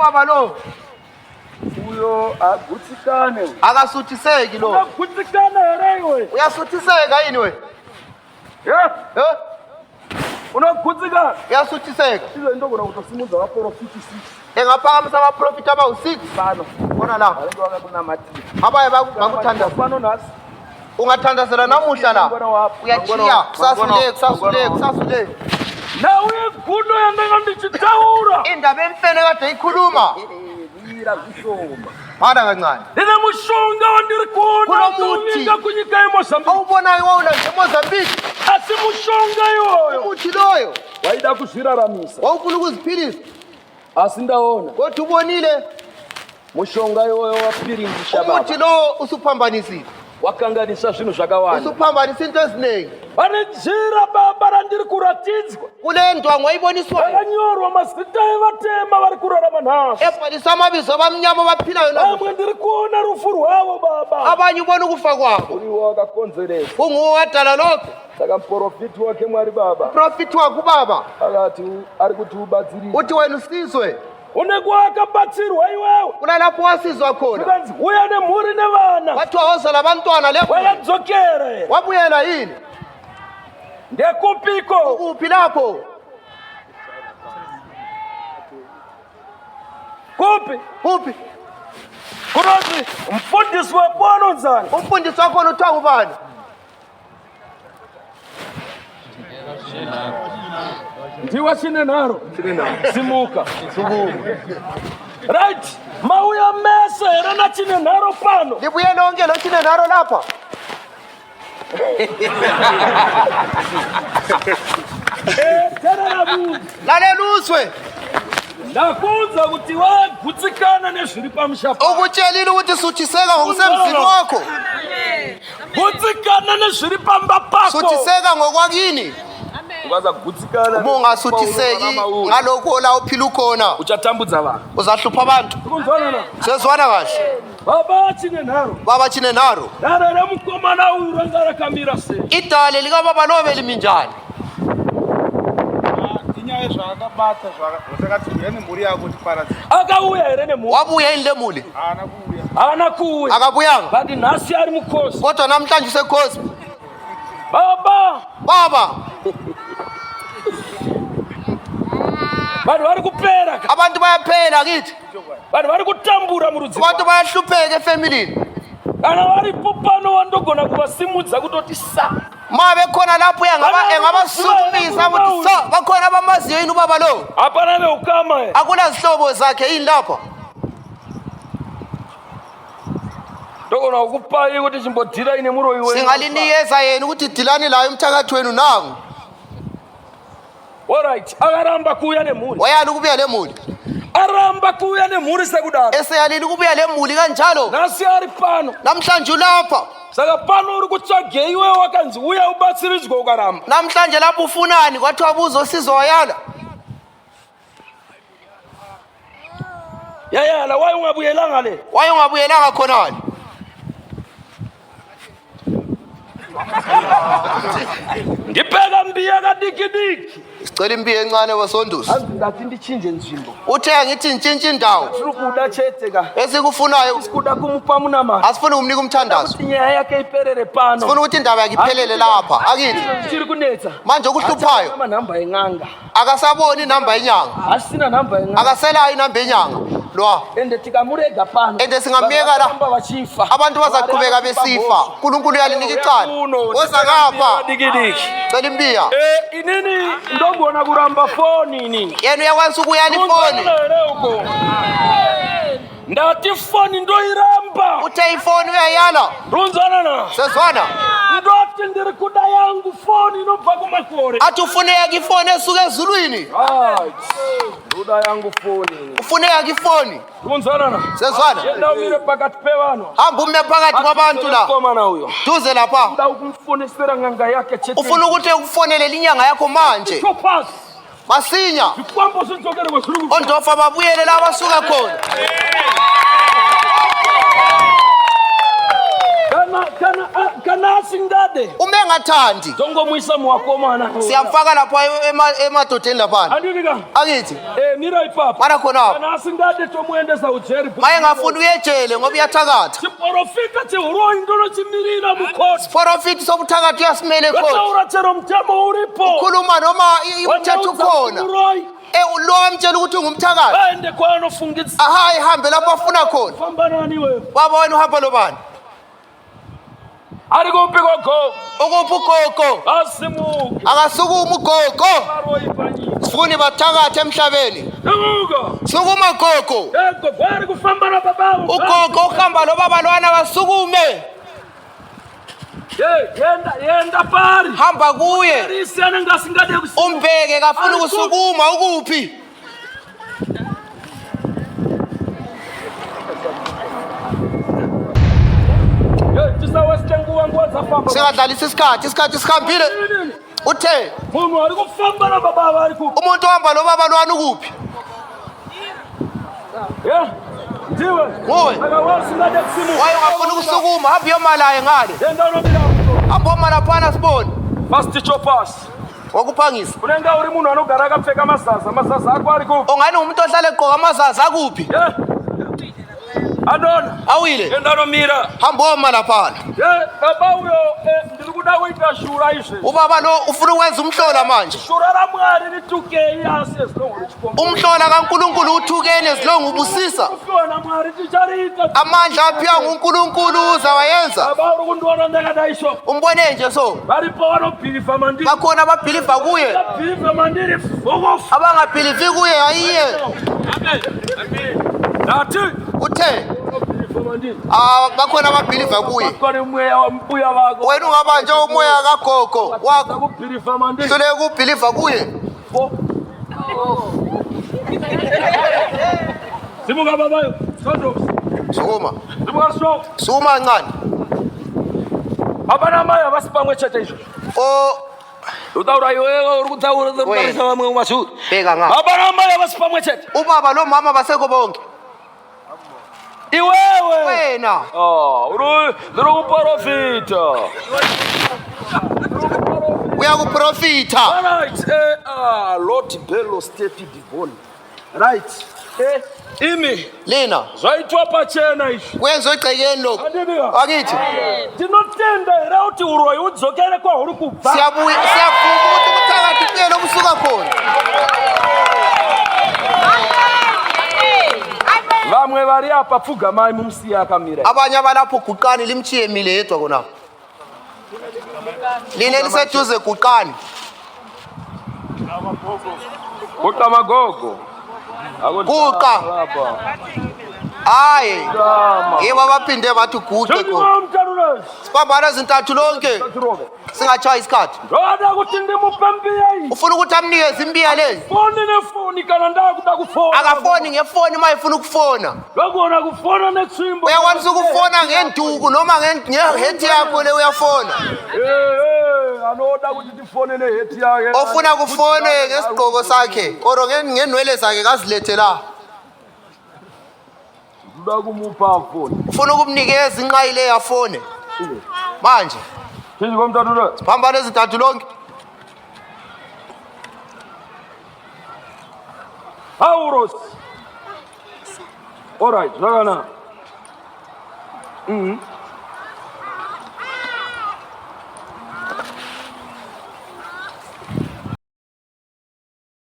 ubaba lo. Uyo agutsikane. Akasuthiseki lo. Agutsikane erewe. Uyasuthiseka yini we? Unokutsika. Uyasuthiseka. Izinto kona utasimuza wa profit 6. Engaphakamisa ama profit about 6 bano. Bona la. Abantu akabunamathi. Abaye bakuthandazela. Fano nasi. Ungathandazela namuhla la. Uyachiya kusasule. Na uyegundo yandanga ndichitaura. Indaba emfene kade ikhuluma. Mira kusoma. Mara kancane. Nina mushonga wandiri kuona kunyika kunyika eMozambique. Awubonayo wona eMozambique. Asimushonga iwoyo. Umuthi loyo. Wayida kuzviraramisa. Wawufuna ukuziphilisa. Asindaona. Kodwa ubonile mushonga iwoyo wapiringisha baba. Umuthi lo usuphambanisile. Wakanganisa zvinhu zvakawanda. Usuphambanisa into eziningi. Pane jira baba randiri kuratidzwa. Kule ndwangu wayiboniswa. Yakanyorwa mazita evatema vari kurarama nhasi. Ebhaliswa amabizo abamnyama baphilayo nazo. Amwe ndiri kuona rufu rwavo baba. Abanye ubona ukufa kwabo. Uriwo akakonzeresa. Unguwo wadala lokho. Saka muprofiti wake Mwari baba. Profiti wako baba. Akati ari kuti ubatsirike. Uthi wena usizwe. Une kwakabatsirwa iwewe. Kunalapho wasizwa khona. Ukanzi uya nemhuri nevana. Wathi wawozela abantwana lepo. Wakadzokera yena. Wabuyela yini? Ndekupiko. Kuphi lapho? Kuphi? Kunozi umfundisi webona nzani. Umfundisi wakho uthiwa ubani? Ndiwa Chinenaro. Simuka. Right. Mauya mese rana Chinenaro pano. Ndibuye nonke lo Chinenaro lapha. Tena nabu. Laleluswe. Ndakunza ukuthi wagutsikana nezviri pamushapa. Ukutshelile ukuthi suthiseka ngokusemzini wakho. Gutsikana nezviri pamba pako. Suthiseka ngokwakini. Ukwaza kugutsikana. Uma ungasuthiseki ngalokho la uphila ukhona. Uchatambudza vanhu. Uzahlupha abantu. Ukunzwana na? Sezwana kahle. Baba Chinenaro. Baba Chinenaro. Darara mukomana urangara kamira se. Idale lika baba lobe liminjani. Inyaya zvakabata zvakati uyeni mhuri yako tiparadza. Akauya here nemhuri. Wabuya yini le muli? Haana kuuya. Akabuyanga. Badi nhasi ari mukhosi. Kodwa namhlanje usekhosi. Baba. Vanhu vari kupera. Abantu bayaphela kithi. Vanhu vari kutambura murudzi. Abantu bayahlupheka efamilini. Kana varipo pano wandogona kuvasimudza kutoti sa. Ma bekhona lapho engabasukumisa ukuthi sa bakhona abamaziyo yini ubaba lo? Hapana neukama. Akuna zihlobo zakhe yini lapha? Ndogona ukupai ukuthi chimbodhira ine muroyi wenu. Singalinikeza yena ukuthi dilani layo umthakathi wenu nangu. Alright, akaramba kuya nemhuri. Wayani ukubuya le muli? Aramba kuya nemhuri sekudala. Eseyalini ukubuya le muli kanjalo. Nasi ari pano. Namhlanje ulapha. Saka pano uri kutsvage iwe wakanzi uya ubatsiridzwe ukaramba. Namhlanje lapho ufunani kwathi wabuza usizo wayala. Yayala waye ungabuyelanga le. Waye ungabuyelanga khonani. Ngibheka mbiya kadikidiki. Sicela imbiya encane wasondusi. Ngathi ndichinje nzimbo. Uthe ngithi ntshintshe indawo. Ukuda chetheka. Esikufunayo Sikuda kumupha munama. asifuna ukumnika umthandazo. Inyaya yakhe iphelele pano. Sifuna ukuthi indaba yakhe iphelele lapha. Akithi. Siri kunetha. Manje okuhluphayo. Ama namba encanga. Akasaboni inamba yenyanga. Asina namba encanga. Akaselayo inamba yenyanga. Lwa. Ende tikamurega pano. Ende singambeka la. Abantu bazaqhubeka besifa. uNkulunkulu uyalinika icala. Osakapha. Cela imbiya. Inini ndongona kuramba phone nini? Yena uyakwanisa ukuyala ifoni. Ndati phone ndoiramba. Uthe ifoni uyayala. Runzana na. Sezwana. Ndoti ndiri kuda yangu phone inobva kumakore. Athi ufuneka ifoni esuka ezulwini. Kuda yangu phone. Ufuneka ifoni. Runzana na. Sezwana. Yenda umire pakati pevano. Hamba ume phakathi kwabantu la. Koma na uyo. Duze lapha. Nda ukumfonesera nganga yake chethi. Ufuna ukuthi ukufonele linyanga yakho manje. Masinya. Ikwambo sinzokere kwesuluku. Ondofa babuyele la basuka khona. kana asingade uma engathandi zongomuyisa muwakomana siyamfaka lapha emadodeni laphana andika akithi mira ipapa mana khonapho kana asingade tomuendesa ujeri maye ngafuna uyejele ngoba uyathakatha chiprofita chihuro indolo chimirira mukhosi profit sobuthakathi uyasimele khona wetaura chero mtemo uripo khuluma noma umthetho ukhona lo amtshela ukuthi ungumthakathi ende kwanofungitsa aha ihambe lapho afuna khona famba nani wewe babona uhamba lobani ari kuphi gogo ukuphi ugogo asimuka akasukuma ugogo aroyipanyi sifuni bathakathi emhlabeni Muka sukuma gogo ego kwari kufamba na babawo ugogo uhamba lobaba lwana basukume yenda pari hamba kuye isiyana ngasingade umbheke kafuna ukusukuma ukuphi singadlalisa isikhathi sihambile uthe munhu ari kufamba na baba ari ku umuntu ohamba lobaba lwana ukuphi ndiwe nguwe akawasingade kusimu waye ungafuna ukusukuma hamba uyomalaye ngale yenda unomila hamba omalaphana sibone fast chopas wokuphangisa unenga uri munhu anogara akapfeka mazaza ako ari ku ungani umuntu ohlala egqoka amazaza akuphi adona awile yenda unomira hamba omalaphana baba uyo ndiri kuda kuita shura izve ubaba lo ufuna ukwenza umhlola manje shura ramwari ritukei asi esilongo richikomba umhlola kaNkulunkulu uthukene esilongo ubusisa kufona mwari tichariita amandla aphiwa nguNkulunkulu uzawayenza baba uri kundiona ndakadaisho umbone nje so varipo vanobhilifa mandiri bakhona ababhiliva kuye bhilifa mandiri fokofu abangabhilivi kuye hayiye nati uthe unobhilifa mandiri bakhona ababhiliva kuye kone mweya wambuya vako wena ungaba nje umoya kagogo wakho kubhilifa mandiri hluleke ukubhiliva kuye simuka babayo sondos sukuma simuka so sukuma kancane baba namai avasipamwe chete izvo utaura iwewe uri kutaurisa vamwe umashuri bheka ngapha baba namai avasipamwe chete ubaba lo mama basekho bonke iwewe wena ndiri kuprofita uyakuprofitha right Lord Bello State Divon right imi lina zvaitwa pachena izvi kwenza egcekeni lokho andivika akithi tinotenda here kuti uroi udzokere kwahuri kubva siyavuma ukuthi ubuthakathi buyele obusuka khona vamwe vari apa pfugamai mumusiya akamira abanye abalapho guqani limchiye mile yedwa khonapho line liseduze guqani kuqa magogo guqa hayi yibo abaphinde bathi guqe khona mtarulesi sibambana zintathu lonke singatshaya isikhathi ndoda kuti ndimupe mbiyayi ufuna ukuthi amnikeze imbiya lezi foni nefoni kana ndakuda kufona akafoni ngefoni uma efuna ukufona lokona kufona netsvimbo uyakwanisa ukufona ngenduku noma ngeheti yakho le uyafona anoda kuti tifone neheti yake ofuna kufone ngesigqoko sakhe oro ngenwele zakhe kazilethe la ndoda kumupa foni ufuna ukumnikeza inqayi le yafone manje thinji komtatule phambana ezintathu lonke Auros. All right, Zagana.